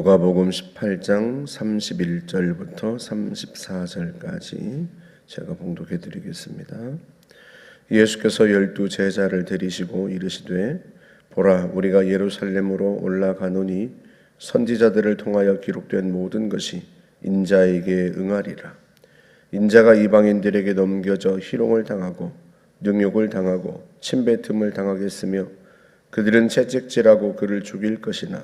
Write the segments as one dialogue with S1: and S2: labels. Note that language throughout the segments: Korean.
S1: 누가복음 18장 31절부터 34절까지 제가 봉독해 드리겠습니다. 예수께서 12 제자를 데리시고 이르시되 보라 우리가 예루살렘으로 올라가노니 선지자들을 통하여 기록된 모든 것이 인자에게 응하리라. 인자가 이방인들에게 넘겨져 희롱을 당하고 능욕을 당하고 침뱉음을 당하겠으며 그들은 채찍질하고 그를 죽일 것이나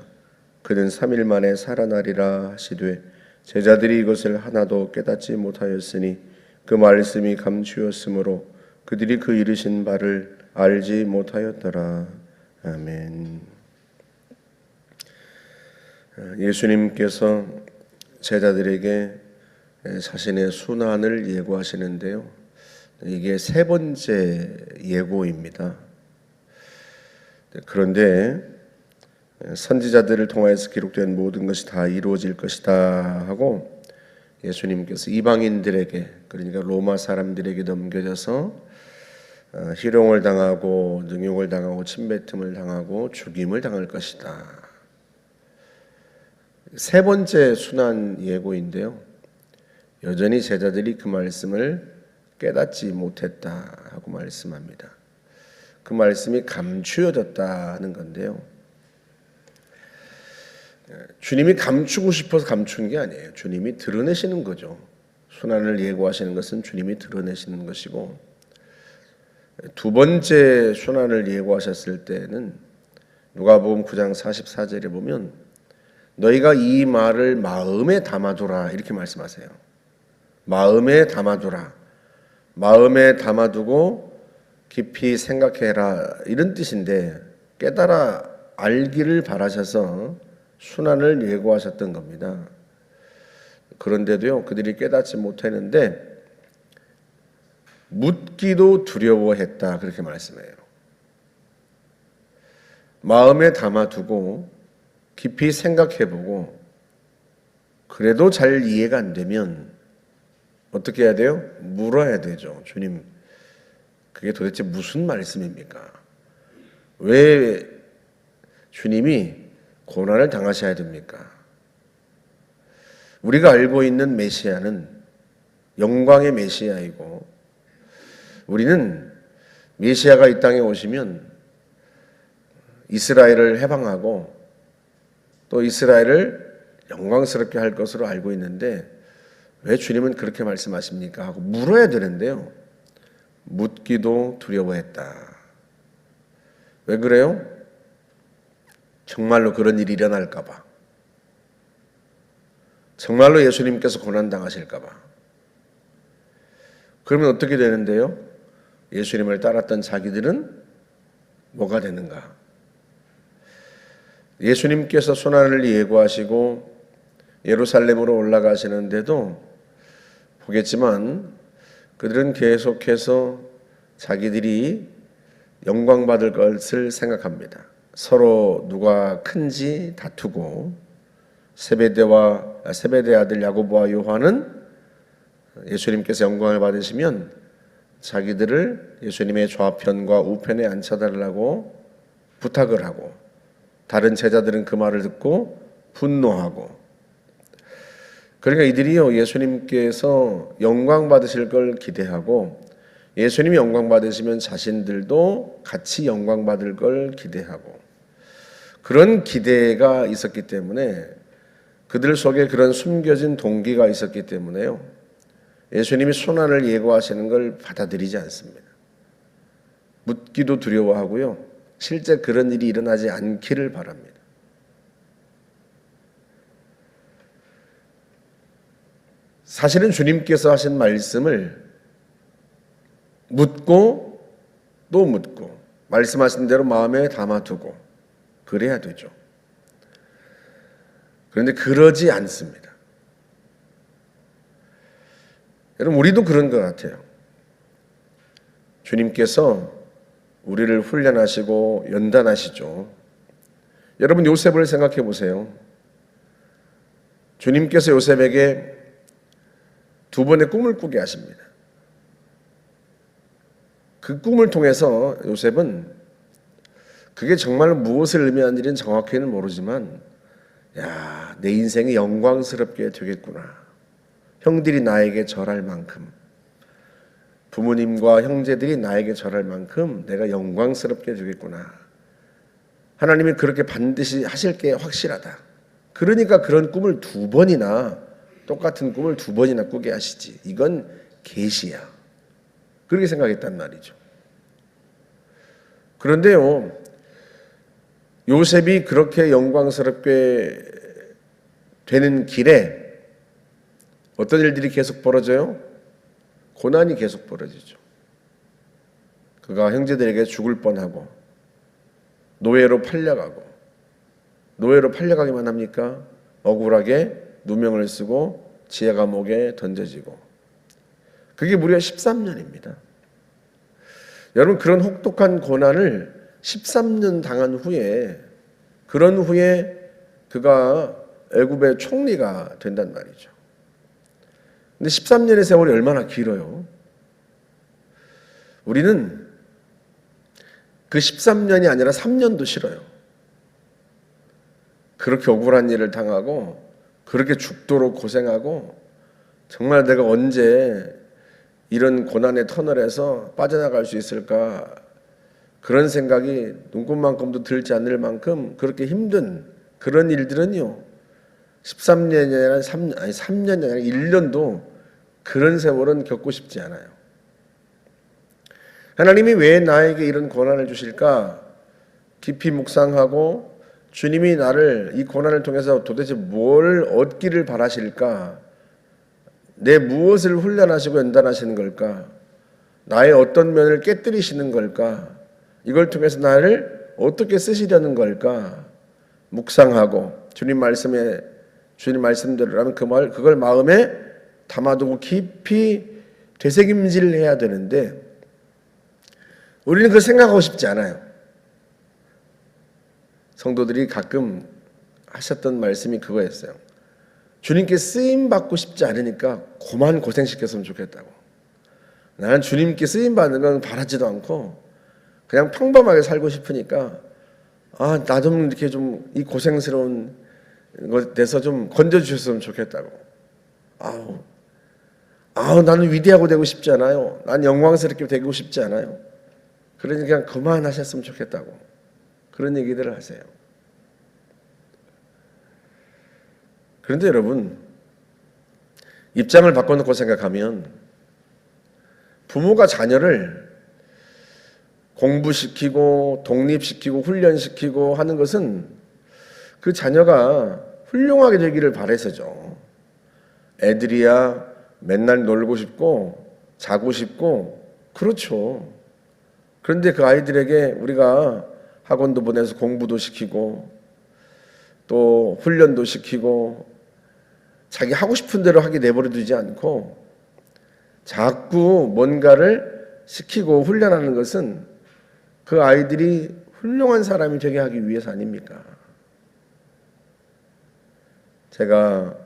S1: 그는 3일 만에 살아나리라 하시되 제자들이 이것을 하나도 깨닫지 못하였으니 그 말씀이 감추었으므로 그들이 그 이르신 바를 알지 못하였더라. 아멘. 예수님께서 제자들에게 자신의 순환을 예고하시는데요. 이게 세 번째 예고입니다. 그런데 선지자들을 통하여서 기록된 모든 것이 다 이루어질 것이다 하고 예수님께서 이방인들에게, 그러니까 로마 사람들에게 넘겨져서 희롱을 당하고 능욕을 당하고 침뱉음을 당하고 죽임을 당할 것이다. 세 번째 순환 예고인데요. 여전히 제자들이 그 말씀을 깨닫지 못했다 하고 말씀합니다. 그 말씀이 감추어졌다는 건데요. 주님이 감추고 싶어서 감춘 게 아니에요. 주님이 드러내시는 거죠. 순환을 예고하시는 것은 주님이 드러내시는 것이고, 두 번째 순환을 예고하셨을 때는 누가복음 9장 44절에 보면 너희가 이 말을 마음에 담아두라 이렇게 말씀하세요. 마음에 담아두라. 마음에 담아두고 깊이 생각해라 이런 뜻인데, 깨달아 알기를 바라셔서 순환을 예고하셨던 겁니다. 그런데도요, 그들이 깨닫지 못했는데 묻기도 두려워했다 그렇게 말씀해요. 마음에 담아두고 깊이 생각해보고 그래도 잘 이해가 안 되면 어떻게 해야 돼요? 물어야 되죠. 주님, 그게 도대체 무슨 말씀입니까? 왜 주님이 고난을 당하셔야 됩니까? 우리가 알고 있는 메시아는 영광의 메시아이고, 우리는 메시아가 이 땅에 오시면 이스라엘을 해방하고 또 이스라엘을 영광스럽게 할 것으로 알고 있는데 왜 주님은 그렇게 말씀하십니까? 하고 물어야 되는데요. 묻기도 두려워했다. 왜 그래요? 정말로 그런 일이 일어날까 봐. 정말로 예수님께서 고난당하실까 봐. 그러면 어떻게 되는데요? 예수님을 따랐던 자기들은 뭐가 되는가? 예수님께서 순환을 예고하시고 예루살렘으로 올라가시는데도 보겠지만 그들은 계속해서 자기들이 영광받을 것을 생각합니다. 서로 누가 큰지 다투고, 세베대 아들 야고보와 요한은 예수님께서 영광을 받으시면 자기들을 예수님의 좌편과 우편에 앉혀달라고 부탁을 하고, 다른 제자들은 그 말을 듣고 분노하고, 그러니까 이들이요 예수님께서 영광 받으실 걸 기대하고 예수님이 영광 받으시면 자신들도 같이 영광 받을 걸 기대하고, 그런 기대가 있었기 때문에, 그들 속에 그런 숨겨진 동기가 있었기 때문에요, 예수님이 순환을 예고하시는 걸 받아들이지 않습니다. 묻기도 두려워하고요, 실제 그런 일이 일어나지 않기를 바랍니다. 사실은 주님께서 하신 말씀을 묻고 또 묻고 말씀하신 대로 마음에 담아두고 그래야 되죠. 그런데 그러지 않습니다. 여러분, 우리도 그런 것 같아요. 주님께서 우리를 훈련하시고 연단하시죠. 여러분, 요셉을 생각해 보세요. 주님께서 요셉에게 두 번의 꿈을 꾸게 하십니다. 그 꿈을 통해서 요셉은 그게 정말 무엇을 의미하는 일은 정확히는 모르지만 야, 내 인생이 영광스럽게 되겠구나. 형들이 나에게 절할 만큼, 부모님과 형제들이 나에게 절할 만큼 내가 영광스럽게 되겠구나. 하나님이 그렇게 반드시 하실 게 확실하다. 그러니까 그런 꿈을 두 번이나, 똑같은 꿈을 두 번이나 꾸게 하시지. 이건 계시야. 그렇게 생각했단 말이죠. 그런데요, 요셉이 그렇게 영광스럽게 되는 길에 어떤 일들이 계속 벌어져요? 고난이 계속 벌어지죠. 그가 형제들에게 죽을 뻔하고 노예로 팔려가고, 노예로 팔려가기만 합니까? 억울하게 누명을 쓰고 지하 감옥에 던져지고, 그게 무려 13년입니다. 여러분, 그런 혹독한 고난을 13년 당한 후에, 그런 후에 그가 애굽의 총리가 된단 말이죠. 근데 13년의 세월이 얼마나 길어요? 우리는 그 13년이 아니라 3년도 싫어요. 그렇게 억울한 일을 당하고 그렇게 죽도록 고생하고, 정말 내가 언제 이런 고난의 터널에서 빠져나갈 수 있을까, 그런 생각이 눈꽃만큼도 들지 않을 만큼 그렇게 힘든 그런 일들은요, 13년이 아니라 3년이 아니라 1년도 그런 세월은 겪고 싶지 않아요. 하나님이 왜 나에게 이런 고난을 주실까? 깊이 묵상하고 주님이 나를 이 고난을 통해서 도대체 뭘 얻기를 바라실까? 내 무엇을 훈련하시고 연단하시는 걸까? 나의 어떤 면을 깨뜨리시는 걸까? 이걸 통해서 나를 어떻게 쓰시려는 걸까? 묵상하고 주님 말씀대로라면 그걸 마음에 담아두고 깊이 되새김질해야 되는데, 우리는 그걸 생각하고 싶지 않아요. 성도들이 가끔 하셨던 말씀이 그거였어요. 주님께 쓰임 받고 싶지 않으니까 그만 고생시켰으면 좋겠다고. 나는 주님께 쓰임 받는 건 바라지도 않고 그냥 평범하게 살고 싶으니까, 나 좀 이렇게 좀 이 고생스러운 것에서 좀 건져주셨으면 좋겠다고. 나는 위대하고 되고 싶지 않아요. 난 영광스럽게 되고 싶지 않아요. 그러니까 그만하셨으면 좋겠다고. 그런 얘기들을 하세요. 그런데 여러분, 입장을 바꿔놓고 생각하면 부모가 자녀를 공부시키고 독립시키고 훈련시키고 하는 것은 그 자녀가 훌륭하게 되기를 바라서죠. 애들이야 맨날 놀고 싶고 자고 싶고 그렇죠. 그런데 그 아이들에게 우리가 학원도 보내서 공부도 시키고 또 훈련도 시키고 자기 하고 싶은 대로 하게 내버려 두지 않고 자꾸 뭔가를 시키고 훈련하는 것은 그 아이들이 훌륭한 사람이 되게 하기 위해서 아닙니까? 제가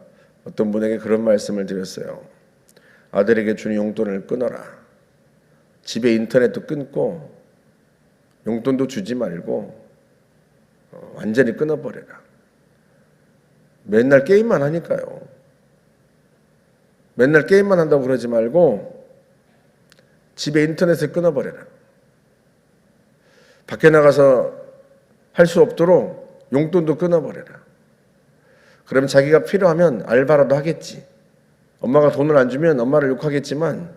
S1: 어떤 분에게 그런 말씀을 드렸어요. 아들에게 주는 용돈을 끊어라. 집에 인터넷도 끊고 용돈도 주지 말고 완전히 끊어버려라. 맨날 게임만 하니까요. 맨날 게임만 한다고 그러지 말고 집에 인터넷을 끊어버려라. 밖에 나가서 할 수 없도록 용돈도 끊어버려라. 그러면 자기가 필요하면 알바라도 하겠지. 엄마가 돈을 안 주면 엄마를 욕하겠지만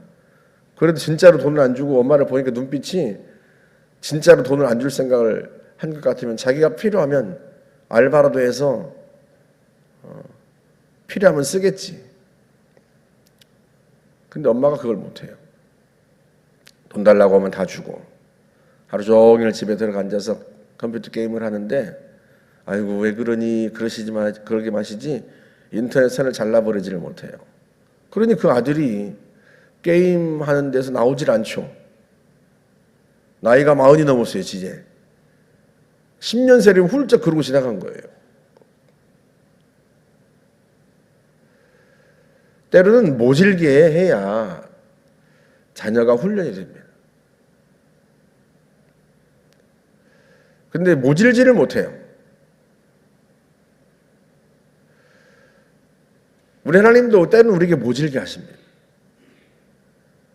S1: 그래도 진짜로 돈을 안 주고 엄마를 보니까 눈빛이 진짜로 돈을 안 줄 생각을 한 것 같으면 자기가 필요하면 알바라도 해서 필요하면 쓰겠지. 근데 엄마가 그걸 못해요. 돈 달라고 하면 다 주고 하루 종일 집에 들어가 앉아서 컴퓨터 게임을 하는데, 아이고 왜 그러니, 그러게 마시지 인터넷 선을 잘라버리지를 못해요. 그러니 그 아들이 게임하는 데서 나오질 않죠. 나이가 40이 넘었어요. 이제 10년 세를 훌쩍 그러고 지나간 거예요. 때로는 모질게 해야 자녀가 훈련이 됩니다. 근데 모질지를 못해요. 우리 하나님도 때는 우리에게 모질게 하십니다.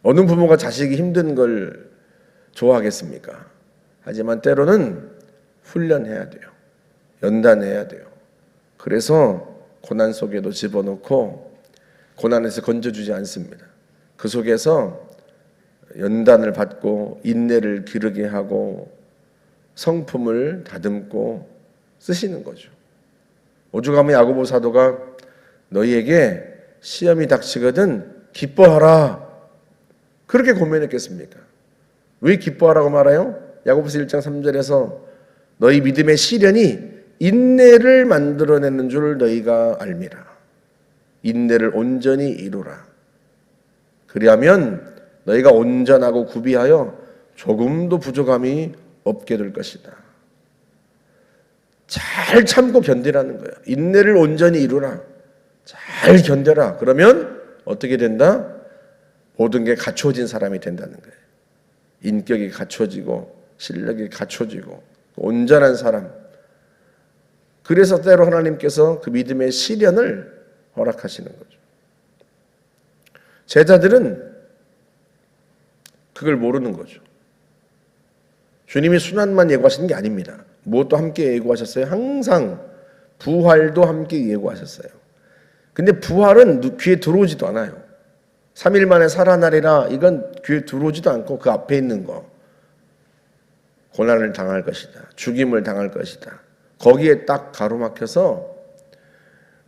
S1: 어느 부모가 자식이 힘든 걸 좋아하겠습니까? 하지만 때로는 훈련해야 돼요. 연단해야 돼요. 그래서 고난 속에도 집어넣고 고난에서 건져주지 않습니다. 그 속에서 연단을 받고 인내를 기르게 하고 성품을 다듬고 쓰시는 거죠. 오죽하면 야고보 사도가 너희에게 시험이 닥치거든 기뻐하라 그렇게 고면했겠습니까? 왜 기뻐하라고 말해요? 야고보서 1장 3절에서 너희 믿음의 시련이 인내를 만들어내는 줄 너희가 알미라. 인내를 온전히 이루라. 그리하면 너희가 온전하고 구비하여 조금도 부족함이 없게 될 것이다. 잘 참고 견디라는 거야. 인내를 온전히 이루라. 잘 견뎌라. 그러면 어떻게 된다? 모든 게 갖춰진 사람이 된다는 거예요. 인격이 갖춰지고 실력이 갖춰지고 온전한 사람. 그래서 때로 하나님께서 그 믿음의 시련을 허락하시는 거죠. 제자들은 그걸 모르는 거죠. 주님이 순환만 예고하시는 게 아닙니다. 무엇도 함께 예고하셨어요? 항상 부활도 함께 예고하셨어요. 근데 부활은 귀에 들어오지도 않아요. 3일 만에 살아나리라 이건 귀에 들어오지도 않고 그 앞에 있는 거 고난을 당할 것이다. 죽임을 당할 것이다. 거기에 딱 가로막혀서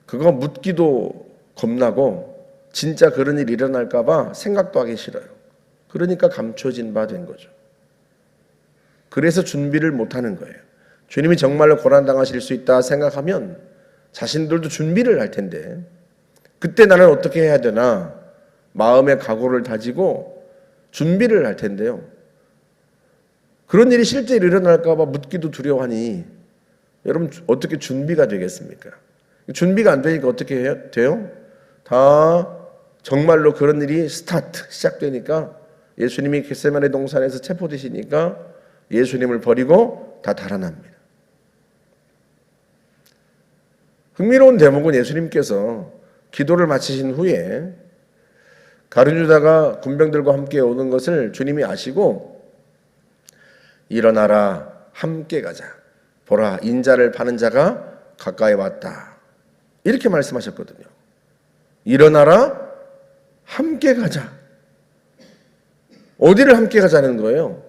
S1: 그거 묻기도 겁나고 진짜 그런 일이 일어날까 봐 생각도 하기 싫어요. 그러니까 감춰진 바 된 거죠. 그래서 준비를 못하는 거예요. 주님이 정말로 고난당하실 수 있다 생각하면 자신들도 준비를 할 텐데 그때 나는 어떻게 해야 되나 마음의 각오를 다지고 준비를 할 텐데요. 그런 일이 실제 일어날까 봐 묻기도 두려워하니 여러분 어떻게 준비가 되겠습니까? 준비가 안 되니까 어떻게 돼요? 다 정말로 그런 일이 시작되니까 예수님이 겟세마네 동산에서 체포되시니까 예수님을 버리고 다 달아납니다. 흥미로운 대목은 예수님께서 기도를 마치신 후에 가룟 유다가 군병들과 함께 오는 것을 주님이 아시고 일어나라 함께 가자. 보라 인자를 파는 자가 가까이 왔다. 이렇게 말씀하셨거든요. 일어나라 함께 가자. 어디를 함께 가자는 거예요?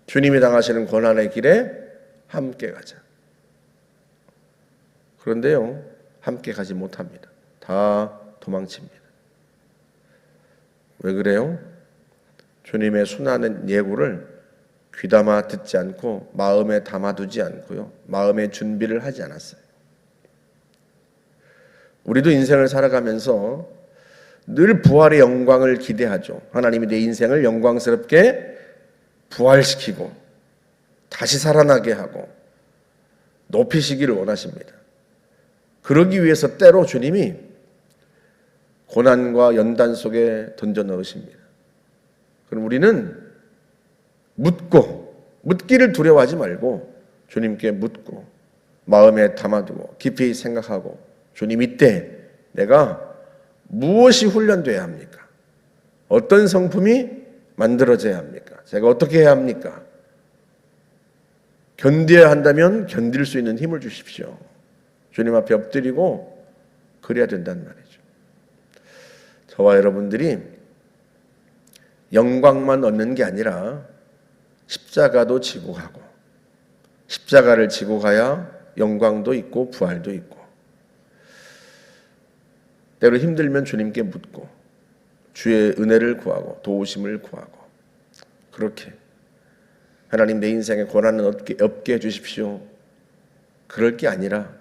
S1: 주님이 당하시는 고난의 길에 함께 가자. 그런데요, 함께 가지 못합니다. 다 도망칩니다. 왜 그래요? 주님의 순환의 예고를 귀담아 듣지 않고 마음에 담아두지 않고요. 마음의 준비를 하지 않았어요. 우리도 인생을 살아가면서 늘 부활의 영광을 기대하죠. 하나님이 내 인생을 영광스럽게 부활시키고 다시 살아나게 하고 높이시기를 원하십니다. 그러기 위해서 때로 주님이 고난과 연단 속에 던져 넣으십니다. 그럼 우리는 묻기를 두려워하지 말고 주님께 묻고 마음에 담아두고 깊이 생각하고 주님 이때 내가 무엇이 훈련돼야 합니까? 어떤 성품이 만들어져야 합니까? 제가 어떻게 해야 합니까? 견뎌야 한다면 견딜 수 있는 힘을 주십시오. 주님 앞에 엎드리고 그래야 된다는 말이죠. 저와 여러분들이 영광만 얻는 게 아니라 십자가도 지고 가고 십자가를 지고 가야 영광도 있고 부활도 있고 때로 힘들면 주님께 묻고 주의 은혜를 구하고 도우심을 구하고 그렇게 하나님 내 인생에 고난은 없게 해주십시오. 그럴 게 아니라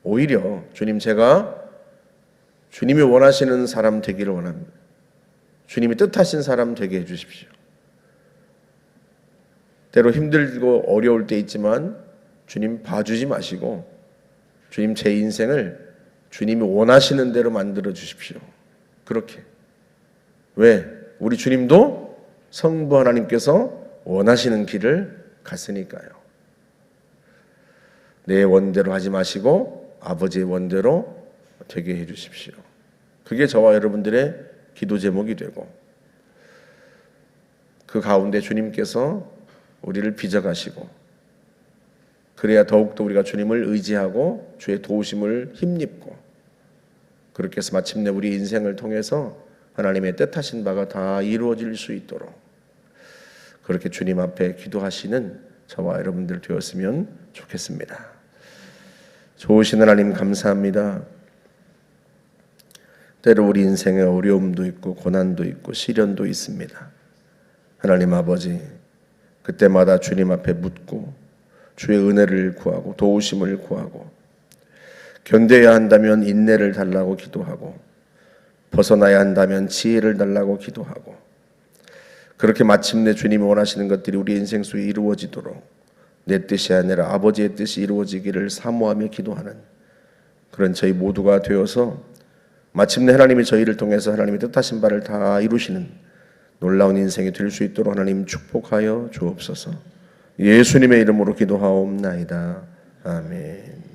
S1: 오히려 주님 제가 주님이 원하시는 사람 되기를 원합니다. 주님이 뜻하신 사람 되게 해주십시오. 때로 힘들고 어려울 때 있지만 주님 봐주지 마시고 주님 제 인생을 주님이 원하시는 대로 만들어 주십시오. 그렇게. 왜? 우리 주님도 성부 하나님께서 원하시는 길을 갔으니까요. 내 원대로 하지 마시고 아버지의 원대로 되게 해 주십시오. 그게 저와 여러분들의 기도 제목이 되고 그 가운데 주님께서 우리를 빚어가시고 그래야 더욱더 우리가 주님을 의지하고 주의 도우심을 힘입고 그렇게 해서 마침내 우리 인생을 통해서 하나님의 뜻하신 바가 다 이루어질 수 있도록 그렇게 주님 앞에 기도하시는 저와 여러분들 되었으면 좋겠습니다. 좋으신 하나님 감사합니다. 때로 우리 인생에 어려움도 있고 고난도 있고 시련도 있습니다. 하나님 아버지, 그때마다 주님 앞에 묻고 주의 은혜를 구하고 도우심을 구하고 견뎌야 한다면 인내를 달라고 기도하고 벗어나야 한다면 지혜를 달라고 기도하고 그렇게 마침내 주님이 원하시는 것들이 우리 인생 속에 이루어지도록 내 뜻이 아니라 아버지의 뜻이 이루어지기를 사모하며 기도하는 그런 저희 모두가 되어서 마침내 하나님이 저희를 통해서 하나님의 뜻하신 바를 다 이루시는 놀라운 인생이 될 수 있도록 하나님 축복하여 주옵소서. 예수님의 이름으로 기도하옵나이다. 아멘.